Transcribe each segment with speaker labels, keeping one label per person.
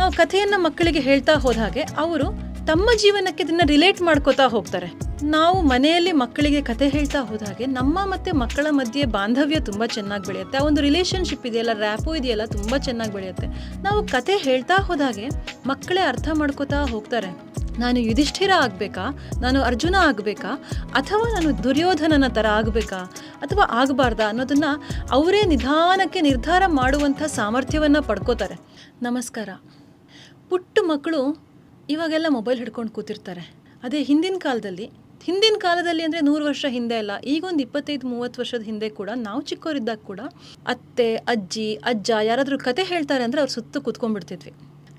Speaker 1: ನಾವು ಕಥೆಯನ್ನು ಮಕ್ಕಳಿಗೆ ಹೇಳ್ತಾ ಹೋದ ಹಾಗೆ ಅವರು ತಮ್ಮ ಜೀವನಕ್ಕೆ ಇದನ್ನ ರಿಲೇಟ್ ಮಾಡ್ಕೋತಾ ಹೋಗ್ತಾರೆ. ನಾವು ಮನೆಯಲ್ಲಿ ಮಕ್ಕಳಿಗೆ ಕತೆ ಹೇಳ್ತಾ ಹೋದ ಹಾಗೆ ನಮ್ಮ ಮತ್ತೆ ಮಕ್ಕಳ ಮಧ್ಯೆ ಬಾಂಧವ್ಯ ತುಂಬ ಚೆನ್ನಾಗಿ ಬೆಳೆಯುತ್ತೆ. ಆ ಒಂದು ರಿಲೇಷನ್ಶಿಪ್ ಇದೆಯಲ್ಲ, ರ್ಯಾಪೋ ಇದೆಯಲ್ಲ, ತುಂಬ ಚೆನ್ನಾಗಿ ಬೆಳೆಯುತ್ತೆ. ನಾವು ಕತೆ ಹೇಳ್ತಾ ಹೋದಾಗೆ ಮಕ್ಕಳೇ ಅರ್ಥ ಮಾಡ್ಕೋತಾ ಹೋಗ್ತಾರೆ. ನಾನು ಯುಧಿಷ್ಠಿರ ಆಗಬೇಕಾ, ನಾನು ಅರ್ಜುನ ಆಗಬೇಕಾ, ಅಥವಾ ನಾನು ದುರ್ಯೋಧನನ ಥರ ಆಗಬೇಕಾ ಅಥವಾ ಆಗಬಾರ್ದಾ ಅನ್ನೋದನ್ನು ಅವರೇ ನಿಧಾನಕ್ಕೆ ನಿರ್ಧಾರ ಮಾಡುವಂಥ ಸಾಮರ್ಥ್ಯವನ್ನು ಪಡ್ಕೋತಾರೆ. ನಮಸ್ಕಾರ. ಪುಟ್ಟ ಮಕ್ಕಳು ಇವಾಗೆಲ್ಲ ಮೊಬೈಲ್ ಹಿಡ್ಕೊಂಡು ಕೂತಿರ್ತಾರೆ. ಅದೇ ಹಿಂದಿನ ಕಾಲದಲ್ಲಿ ಅಂದರೆ 100 ವರ್ಷ ಹಿಂದೆ ಅಲ್ಲ, ಈಗೊಂದು 25-30 ವರ್ಷದ ಹಿಂದೆ ಕೂಡ ನಾವು ಚಿಕ್ಕವರಿದ್ದಾಗ ಕೂಡ ಅತ್ತೆ, ಅಜ್ಜಿ, ಅಜ್ಜ ಯಾರಾದರೂ ಕತೆ ಹೇಳ್ತಾರೆ ಅಂದರೆ ಅವ್ರು ಸುತ್ತ ಕೂತ್ಕೊಂಡ್ಬಿಡ್ತಿದ್ವಿ.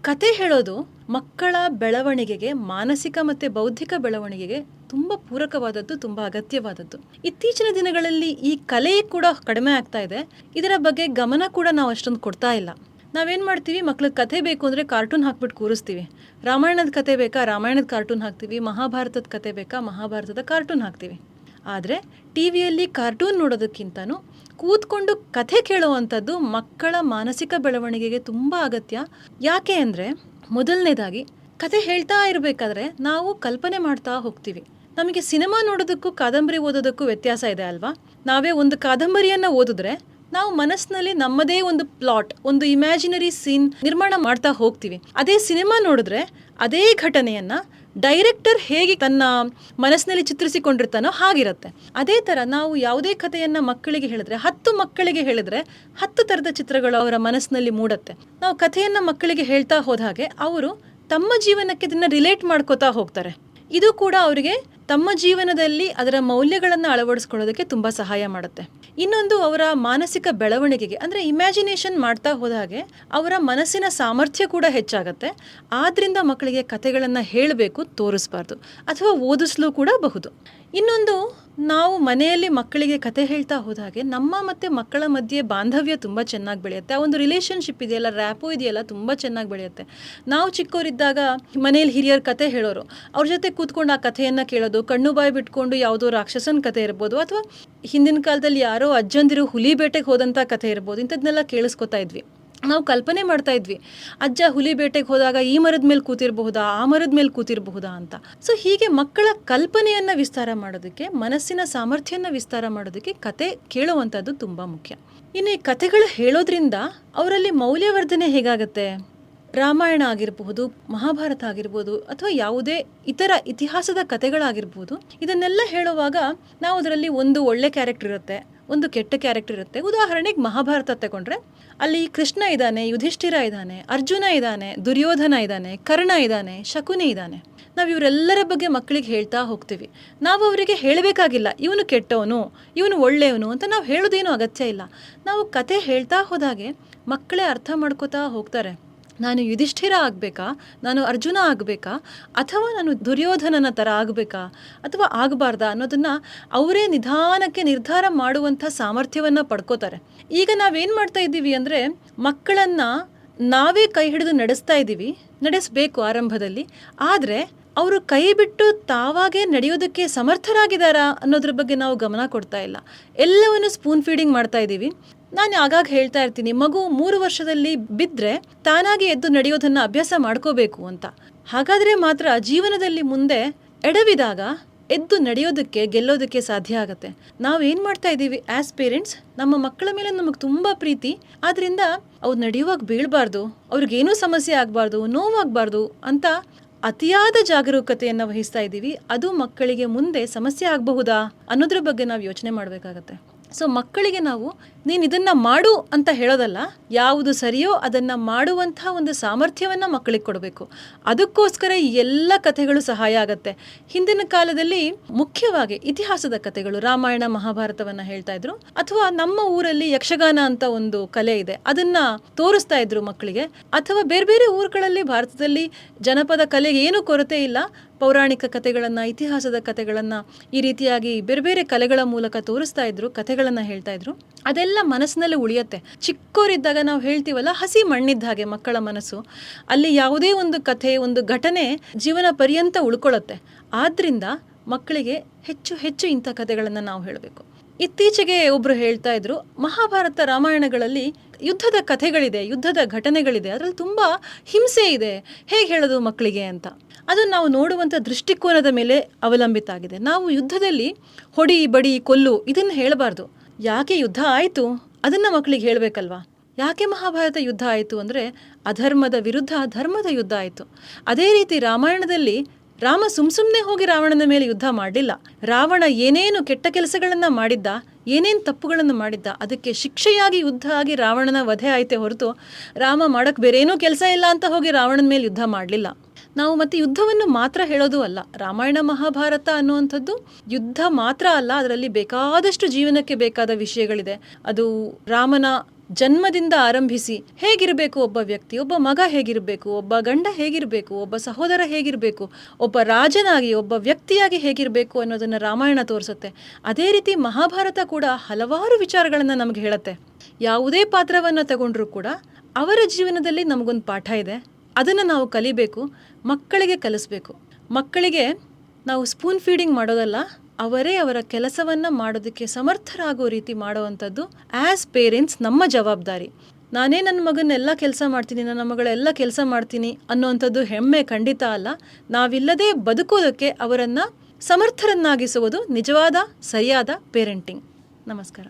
Speaker 1: ಕತೆ ಹೇಳೋದು ಮಕ್ಕಳ ಬೆಳವಣಿಗೆಗೆ, ಮಾನಸಿಕ ಮತ್ತು ಬೌದ್ಧಿಕ ಬೆಳವಣಿಗೆಗೆ ತುಂಬ ಪೂರಕವಾದದ್ದು, ತುಂಬ ಅಗತ್ಯವಾದದ್ದು. ಇತ್ತೀಚಿನ ದಿನಗಳಲ್ಲಿ ಈ ಕಲೆ ಕೂಡ ಕಡಿಮೆ ಆಗ್ತಾ ಇದೆ. ಇದರ ಬಗ್ಗೆ ಗಮನ ಕೂಡ ನಾವು ಅಷ್ಟೊಂದು ಕೊಡ್ತಾ ಇಲ್ಲ. ನಾವೇನು ಮಾಡ್ತೀವಿ, ಮಕ್ಳಿಗೆ ಕಥೆ ಬೇಕು ಅಂದರೆ ಕಾರ್ಟೂನ್ ಹಾಕ್ಬಿಟ್ಟು ಕೂರಿಸ್ತೀವಿ. ರಾಮಾಯಣದ ಕತೆ ಬೇಕಾ, ರಾಮಾಯಣದ ಕಾರ್ಟೂನ್ ಹಾಕ್ತೀವಿ. ಮಹಾಭಾರತದ ಕತೆ ಬೇಕಾ, ಮಹಾಭಾರತದ ಕಾರ್ಟೂನ್ ಹಾಕ್ತೀವಿ. ಆದರೆ ಟಿ ವಿಯಲ್ಲಿ ಕಾರ್ಟೂನ್ ನೋಡೋದಕ್ಕಿಂತನೂ ಕೂತ್ಕೊಂಡು ಕಥೆ ಕೇಳುವಂಥದ್ದು ಮಕ್ಕಳ ಮಾನಸಿಕ ಬೆಳವಣಿಗೆಗೆ ತುಂಬ ಅಗತ್ಯ. ಯಾಕೆ ಅಂದರೆ, ಮೊದಲನೇದಾಗಿ ಕಥೆ ಹೇಳ್ತಾ ಇರಬೇಕಾದ್ರೆ ನಾವು ಕಲ್ಪನೆ ಮಾಡ್ತಾ ಹೋಗ್ತೀವಿ. ನಮಗೆ ಸಿನಿಮಾ ನೋಡೋದಕ್ಕೂ ಕಾದಂಬರಿ ಓದೋದಕ್ಕೂ ವ್ಯತ್ಯಾಸ ಇದೆ ಅಲ್ವಾ? ನಾವೇ ಒಂದು ಕಾದಂಬರಿಯನ್ನು ಓದಿದ್ರೆ ನಾವು ಮನಸ್ಸಿನಲ್ಲಿ ನಮ್ಮದೇ ಒಂದು ಪ್ಲಾಟ್, ಒಂದು ಇಮ್ಯಾಜಿನರಿ ಸೀನ್ ನಿರ್ಮಾಣ ಮಾಡ್ತಾ ಹೋಗ್ತೀವಿ. ಅದೇ ಸಿನಿಮಾ ನೋಡಿದ್ರೆ ಅದೇ ಘಟನೆಯನ್ನು ಡೈರೆಕ್ಟರ್ ಹೇಗೆ ತನ್ನ ಮನಸ್ಸಿನಲ್ಲಿ ಚಿತ್ರಿಸಿಕೊಂಡಿರ್ತಾನೋ ಹಾಗಿರುತ್ತೆ. ಅದೇ ಥರ ನಾವು ಯಾವುದೇ ಕಥೆಯನ್ನು ಮಕ್ಕಳಿಗೆ ಹೇಳಿದ್ರೆ, 10 ಮಕ್ಕಳಿಗೆ ಹೇಳಿದ್ರೆ 10 ಥರದ ಚಿತ್ರಗಳು ಅವರ ಮನಸ್ಸಿನಲ್ಲಿ ಮೂಡುತ್ತೆ. ನಾವು ಕಥೆಯನ್ನು ಮಕ್ಕಳಿಗೆ ಹೇಳ್ತಾ ಹೋದ ಹಾಗೆ ಅವರು ತಮ್ಮ ಜೀವನಕ್ಕೆ ಇದನ್ನು ರಿಲೇಟ್ ಮಾಡ್ಕೋತಾ ಹೋಗ್ತಾರೆ. ಇದು ಕೂಡ ಅವರಿಗೆ ತಮ್ಮ ಜೀವನದಲ್ಲಿ ಅದರ ಮೌಲ್ಯಗಳನ್ನು ಅಳವಡಿಸ್ಕೊಳ್ಳೋದಕ್ಕೆ ತುಂಬ ಸಹಾಯ ಮಾಡುತ್ತೆ. ಇನ್ನೊಂದು, ಅವರ ಮಾನಸಿಕ ಬೆಳವಣಿಗೆಗೆ ಅಂದರೆ ಇಮ್ಯಾಜಿನೇಷನ್ ಮಾಡ್ತಾ ಹೋದ ಹಾಗೆ ಅವರ ಮನಸ್ಸಿನ ಸಾಮರ್ಥ್ಯ ಕೂಡ ಹೆಚ್ಚಾಗುತ್ತೆ. ಆದ್ದರಿಂದ ಮಕ್ಕಳಿಗೆ ಕಥೆಗಳನ್ನು ಹೇಳಬೇಕು, ತೋರಿಸ್ಬಾರ್ದು, ಅಥವಾ ಓದಿಸ್ಲೂ ಕೂಡ ಬಹುದು. ಇನ್ನೊಂದು, ನಾವು ಮನೆಯಲ್ಲಿ ಮಕ್ಕಳಿಗೆ ಕತೆ ಹೇಳ್ತಾ ಹೋದ ಹಾಗೆ ನಮ್ಮ ಮತ್ತು ಮಕ್ಕಳ ಮಧ್ಯೆ ಬಾಂಧವ್ಯ ತುಂಬ ಚೆನ್ನಾಗಿ ಬೆಳೆಯುತ್ತೆ. ಆ ಒಂದು ರಿಲೇಷನ್ಶಿಪ್ ಇದೆಯಲ್ಲ, ರ್ಯಾಪೋ ಇದೆಯಲ್ಲ, ತುಂಬ ಚೆನ್ನಾಗಿ ಬೆಳೆಯುತ್ತೆ. ನಾವು ಚಿಕ್ಕವರಿದ್ದಾಗ ಮನೆಯಲ್ಲಿ ಹಿರಿಯರ ಕತೆ ಹೇಳೋರು, ಅವ್ರ ಜೊತೆ ಕೂತ್ಕೊಂಡು ಆ ಕಥೆಯನ್ನು ಕೇಳೋದು, ಕಣ್ಣು ಬಾಯಿ ಬಿಟ್ಕೊಂಡು ಯಾವುದೋ ರಾಕ್ಷಸನ ಕತೆ ಇರ್ಬೋದು, ಅಥವಾ ಹಿಂದಿನ ಕಾಲದಲ್ಲಿ ಯಾರೋ ಅಜ್ಜಂದಿರು ಹುಲಿ ಬೇಟೆಗೆ ಹೋದಂಥ ಕತೆ ಇರ್ಬೋದು. ಇಂಥದ್ದನ್ನೆಲ್ಲ ಕೇಳಿಸ್ಕೊತಾ ಇದ್ವಿ. ನಾವು ಕಲ್ಪನೆ ಮಾಡ್ತಾ ಇದ್ವಿ, ಅಜ್ಜ ಹುಲಿ ಬೇಟೆಗೆ ಹೋದಾಗ ಈ ಮರದ ಮೇಲೆ ಕೂತಿರಬಹುದಾ, ಆ ಮರದ ಮೇಲೆ ಕೂತಿರಬಹುದಾ ಅಂತ. ಸೊ ಹೀಗೆ ಮಕ್ಕಳ ಕಲ್ಪನೆಯನ್ನು ವಿಸ್ತಾರ ಮಾಡೋದಕ್ಕೆ, ಮನಸ್ಸಿನ ಸಾಮರ್ಥ್ಯನ ವಿಸ್ತಾರ ಮಾಡೋದಕ್ಕೆ ಕತೆ ಕೇಳುವಂಥದ್ದು ತುಂಬ ಮುಖ್ಯ. ಇನ್ನು ಈ ಕತೆಗಳು ಹೇಳೋದ್ರಿಂದ ಅವರಲ್ಲಿ ಮೌಲ್ಯವರ್ಧನೆ ಹೇಗಾಗುತ್ತೆ? ರಾಮಾಯಣ ಆಗಿರಬಹುದು, ಮಹಾಭಾರತ ಆಗಿರ್ಬೋದು, ಅಥವಾ ಯಾವುದೇ ಇತರ ಇತಿಹಾಸದ ಕತೆಗಳಾಗಿರ್ಬೋದು, ಇದನ್ನೆಲ್ಲ ಹೇಳುವಾಗ ನಾವು ಅದರಲ್ಲಿ ಒಂದು ಒಳ್ಳೆ ಕ್ಯಾರೆಕ್ಟರ್ ಇರುತ್ತೆ, ಒಂದು ಕೆಟ್ಟ ಕ್ಯಾರೆಕ್ಟರ್ ಇರುತ್ತೆ. ಉದಾಹರಣೆಗೆ ಮಹಾಭಾರತ ತಗೊಂಡ್ರೆ ಅಲ್ಲಿ ಕೃಷ್ಣ ಇದ್ದಾನೆ, ಯುಧಿಷ್ಠಿರ ಇದ್ದಾನೆ, ಅರ್ಜುನ ಇದ್ದಾನೆ, ದುರ್ಯೋಧನ ಇದ್ದಾನೆ, ಕರ್ಣ ಇದ್ದಾನೆ, ಶಕುನಿ ಇದ್ದಾನೆ. ನಾವು ಇವರೆಲ್ಲರ ಬಗ್ಗೆ ಮಕ್ಕಳಿಗೆ ಹೇಳ್ತಾ ಹೋಗ್ತೀವಿ. ನಾವು ಅವರಿಗೆ ಹೇಳಬೇಕಾಗಿಲ್ಲ ಇವನು ಕೆಟ್ಟವನು, ಇವನು ಒಳ್ಳೆಯವನು ಅಂತ ನಾವು ಹೇಳೋದೇನು ಅಗತ್ಯ ಇಲ್ಲ. ನಾವು ಕತೆ ಹೇಳ್ತಾ ಹೋದಾಗೆ ಮಕ್ಕಳೇ ಅರ್ಥ ಮಾಡ್ಕೋತಾ ಹೋಗ್ತಾರೆ. ನಾನು ಯುಧಿಷ್ಠಿರ ಆಗಬೇಕಾ, ನಾನು ಅರ್ಜುನ ಆಗಬೇಕಾ, ಅಥವಾ ನಾನು ದುರ್ಯೋಧನನ ಥರ ಆಗಬೇಕಾ ಅಥವಾ ಆಗಬಾರ್ದಾ ಅನ್ನೋದನ್ನು ಅವರೇ ನಿಧಾನಕ್ಕೆ ನಿರ್ಧಾರ ಮಾಡುವಂಥ ಸಾಮರ್ಥ್ಯವನ್ನು ಪಡ್ಕೋತಾರೆ. ಈಗ ನಾವೇನು ಮಾಡ್ತಾ ಇದ್ದೀವಿ ಅಂದರೆ, ಮಕ್ಕಳನ್ನು ನಾವೇ ಕೈ ಹಿಡಿದು ನಡೆಸಬೇಕು ಆರಂಭದಲ್ಲಿ. ಆದರೆ ಅವರು ಕೈ ಬಿಟ್ಟು ತಾವಾಗೇ ನಡೆಯೋದಕ್ಕೆ ಸಮರ್ಥರಾಗಿದ್ದಾರಾ ಅನ್ನೋದ್ರ ಬಗ್ಗೆ ನಾವು ಗಮನ ಕೊಡ್ತಾ ಇಲ್ಲ. ಎಲ್ಲವನ್ನು ಸ್ಪೂನ್ ಫೀಡಿಂಗ್ ಮಾಡ್ತಾ ಇದ್ದೀವಿ. ನಾನು ಆಗಾಗ ಹೇಳ್ತಾ ಇರ್ತೀನಿ, ಮಗು 3 ವರ್ಷದಲ್ಲಿ ಬಿದ್ದರೆ ತಾನಾಗಿ ಎದ್ದು ನಡೆಯೋದನ್ನು ಅಭ್ಯಾಸ ಮಾಡ್ಕೋಬೇಕು ಅಂತ. ಹಾಗಾದರೆ ಮಾತ್ರ ಜೀವನದಲ್ಲಿ ಮುಂದೆ ಎಡವಿದಾಗ ಎದ್ದು ನಡೆಯೋದಕ್ಕೆ, ಗೆಲ್ಲೋದಕ್ಕೆ ಸಾಧ್ಯ ಆಗುತ್ತೆ. ನಾವೇನು ಮಾಡ್ತಾ ಇದ್ದೀವಿ ಆ್ಯಸ್ ಪೇರೆಂಟ್ಸ್, ನಮ್ಮ ಮಕ್ಕಳ ಮೇಲೆ ನಮಗೆ ತುಂಬ ಪ್ರೀತಿ, ಆದ್ದರಿಂದ ಅವ್ರು ನಡೆಯುವಾಗ ಬೀಳಬಾರ್ದು, ಅವ್ರಿಗೇನೂ ಸಮಸ್ಯೆ ಆಗಬಾರ್ದು, ನೋವಾಗಬಾರ್ದು ಅಂತ ಅತಿಯಾದ ಜಾಗರೂಕತೆಯನ್ನು ವಹಿಸ್ತಾ ಇದ್ದೀವಿ. ಅದು ಮಕ್ಕಳಿಗೆ ಮುಂದೆ ಸಮಸ್ಯೆ ಆಗಬಹುದಾ ಅನ್ನೋದ್ರ ಬಗ್ಗೆ ನಾವು ಯೋಚನೆ ಮಾಡಬೇಕಾಗತ್ತೆ. ಸೊ ಮಕ್ಕಳಿಗೆ ನಾವು ನೀನು ಇದನ್ನು ಮಾಡು ಅಂತ ಹೇಳೋದಲ್ಲ, ಯಾವುದು ಸರಿಯೋ ಅದನ್ನು ಮಾಡುವಂಥ ಒಂದು ಸಾಮರ್ಥ್ಯವನ್ನು ಮಕ್ಕಳಿಗೆ ಕೊಡಬೇಕು. ಅದಕ್ಕೋಸ್ಕರ ಈ ಎಲ್ಲ ಕಥೆಗಳು ಸಹಾಯ ಆಗುತ್ತೆ. ಹಿಂದಿನ ಕಾಲದಲ್ಲಿ ಮುಖ್ಯವಾಗಿ ಇತಿಹಾಸದ ಕಥೆಗಳು, ರಾಮಾಯಣ ಮಹಾಭಾರತವನ್ನು ಹೇಳ್ತಾ ಇದ್ರು, ಅಥವಾ ನಮ್ಮ ಊರಲ್ಲಿ ಯಕ್ಷಗಾನ ಅಂತ ಒಂದು ಕಲೆ ಇದೆ, ಅದನ್ನು ತೋರಿಸ್ತಾ ಇದ್ರು ಮಕ್ಕಳಿಗೆ. ಅಥವಾ ಬೇರೆ ಬೇರೆ ಊರುಗಳಲ್ಲಿ ಭಾರತದಲ್ಲಿ ಜನಪದ ಕಲೆಗೆ ಏನೂ ಕೊರತೆ ಇಲ್ಲ. ಪೌರಾಣಿಕ ಕಥೆಗಳನ್ನು, ಇತಿಹಾಸದ ಕಥೆಗಳನ್ನು ಈ ರೀತಿಯಾಗಿ ಬೇರೆ ಬೇರೆ ಕಲೆಗಳ ಮೂಲಕ ತೋರಿಸ್ತಾ ಇದ್ರು, ಕಥೆಗಳನ್ನು ಹೇಳ್ತಾ ಇದ್ರು. ಅದೆಲ್ಲ ಮನಸ್ಸಿನಲ್ಲಿ ಉಳಿಯುತ್ತೆ. ಚಿಕ್ಕವರಿದ್ದಾಗ ನಾವು ಹೇಳ್ತೀವಲ್ಲ, ಹಸಿ ಮಣ್ಣಿದ್ದ ಹಾಗೆ ಮಕ್ಕಳ ಮನಸ್ಸು. ಅಲ್ಲಿ ಯಾವುದೇ ಒಂದು ಕಥೆ, ಒಂದು ಘಟನೆ ಜೀವನ ಪರ್ಯಂತ ಉಳ್ಕೊಳ್ಳುತ್ತೆ. ಆದ್ದರಿಂದ ಮಕ್ಕಳಿಗೆ ಹೆಚ್ಚು ಹೆಚ್ಚು ಇಂಥ ಕಥೆಗಳನ್ನು ನಾವು ಹೇಳಬೇಕು. ಇತ್ತೀಚೆಗೆ ಒಬ್ರು ಹೇಳ್ತಾ ಇದ್ರು, ಮಹಾಭಾರತ ರಾಮಾಯಣಗಳಲ್ಲಿ ಯುದ್ಧದ ಕಥೆಗಳಿದೆ, ಯುದ್ಧದ ಘಟನೆಗಳಿದೆ, ಅದರಲ್ಲಿ ತುಂಬ ಹಿಂಸೆ ಇದೆ, ಹೇಗೆ ಹೇಳೋದು ಮಕ್ಕಳಿಗೆ ಅಂತ. ಅದು ನಾವು ನೋಡುವಂಥ ದೃಷ್ಟಿಕೋನದ ಮೇಲೆ ಅವಲಂಬಿತ ಆಗಿದೆ. ನಾವು ಯುದ್ಧದಲ್ಲಿ ಹೊಡಿ ಬಡಿ ಕೊಲ್ಲು ಇದನ್ನು ಹೇಳಬಾರ್ದು. ಯಾಕೆ ಯುದ್ಧ ಆಯಿತು ಅದನ್ನು ಮಕ್ಕಳಿಗೆ ಹೇಳಬೇಕಲ್ವಾ. ಯಾಕೆ ಮಹಾಭಾರತ ಯುದ್ಧ ಆಯಿತು ಅಂದರೆ ಅಧರ್ಮದ ವಿರುದ್ಧ ಧರ್ಮದ ಯುದ್ಧ ಆಯಿತು. ಅದೇ ರೀತಿ ರಾಮಾಯಣದಲ್ಲಿ ರಾಮ ಸುಮ್ಮನೆ ಹೋಗಿ ರಾವಣನ ಮೇಲೆ ಯುದ್ಧ ಮಾಡಲಿಲ್ಲ. ರಾವಣ ಏನೇನು ಕೆಟ್ಟ ಕೆಲಸಗಳನ್ನು ಮಾಡಿದ್ದ, ಏನೇನು ತಪ್ಪುಗಳನ್ನು ಮಾಡಿದ್ದ, ಅದಕ್ಕೆ ಶಿಕ್ಷೆಯಾಗಿ ಯುದ್ಧ ಆಗಿ ರಾವಣನ ವಧೆ ಆಯ್ತೆ ಹೊರತು ರಾಮ ಮಾಡೋಕ್ಕೆ ಬೇರೇನೂ ಕೆಲಸ ಇಲ್ಲ ಅಂತ ಹೋಗಿ ರಾವಣನ ಮೇಲೆ ಯುದ್ಧ ಮಾಡಲಿಲ್ಲ. ನಾವು ಮತ್ತೆ ಯುದ್ಧವನ್ನು ಮಾತ್ರ ಹೇಳೋದು ಅಲ್ಲ. ರಾಮಾಯಣ ಮಹಾಭಾರತ ಅನ್ನುವಂಥದ್ದು ಯುದ್ಧ ಮಾತ್ರ ಅಲ್ಲ, ಅದರಲ್ಲಿ ಬೇಕಾದಷ್ಟು ಜೀವನಕ್ಕೆ ಬೇಕಾದ ವಿಷಯಗಳಿದೆ. ಅದು ರಾಮನ ಜನ್ಮದಿಂದ ಆರಂಭಿಸಿ ಹೇಗಿರಬೇಕು ಒಬ್ಬ ವ್ಯಕ್ತಿ, ಒಬ್ಬ ಮಗ ಹೇಗಿರಬೇಕು, ಒಬ್ಬ ಗಂಡ ಹೇಗಿರಬೇಕು, ಒಬ್ಬ ಸಹೋದರ ಹೇಗಿರಬೇಕು, ಒಬ್ಬ ರಾಜನಾಗಿ ಒಬ್ಬ ವ್ಯಕ್ತಿಯಾಗಿ ಹೇಗಿರಬೇಕು ಅನ್ನೋದನ್ನು ರಾಮಾಯಣ ತೋರಿಸುತ್ತೆ. ಅದೇ ರೀತಿ ಮಹಾಭಾರತ ಕೂಡ ಹಲವಾರು ವಿಚಾರಗಳನ್ನು ನಮಗೆ ಹೇಳುತ್ತೆ. ಯಾವುದೇ ಪಾತ್ರವನ್ನು ತಗೊಂಡ್ರೂ ಕೂಡ ಅವರ ಜೀವನದಲ್ಲಿ ನಮಗೊಂದು ಪಾಠ ಇದೆ, ಅದನ್ನು ನಾವು ಕಲಿಬೇಕು, ಮಕ್ಕಳಿಗೆ ಕಲಿಸ್ಬೇಕು. ಮಕ್ಕಳಿಗೆ ನಾವು ಸ್ಪೂನ್ ಫೀಡಿಂಗ್ ಮಾಡೋದಲ್ಲ, ಅವರೇ ಅವರ ಕೆಲಸವನ್ನು ಮಾಡೋದಕ್ಕೆ ಸಮರ್ಥರಾಗೋ ರೀತಿ ಮಾಡುವಂಥದ್ದು ಆ್ಯಸ್ ಪೇರೆಂಟ್ಸ್ ನಮ್ಮ ಜವಾಬ್ದಾರಿ. ನಾನೇ ನನ್ನ ಮಗನೆಲ್ಲ ಕೆಲಸ ಮಾಡ್ತೀನಿ, ನನ್ನ ಮಗಳೆಲ್ಲ ಕೆಲಸ ಮಾಡ್ತೀನಿ ಅನ್ನೋವಂಥದ್ದು ಹೆಮ್ಮೆ ಖಂಡಿತ ಅಲ್ಲ. ನಾವಿಲ್ಲದೆ ಬದುಕೋದಕ್ಕೆ ಅವರನ್ನು ಸಮರ್ಥರನ್ನಾಗಿಸುವುದು ನಿಜವಾದ ಸರಿಯಾದ ಪೇರೆಂಟಿಂಗ್. ನಮಸ್ಕಾರ.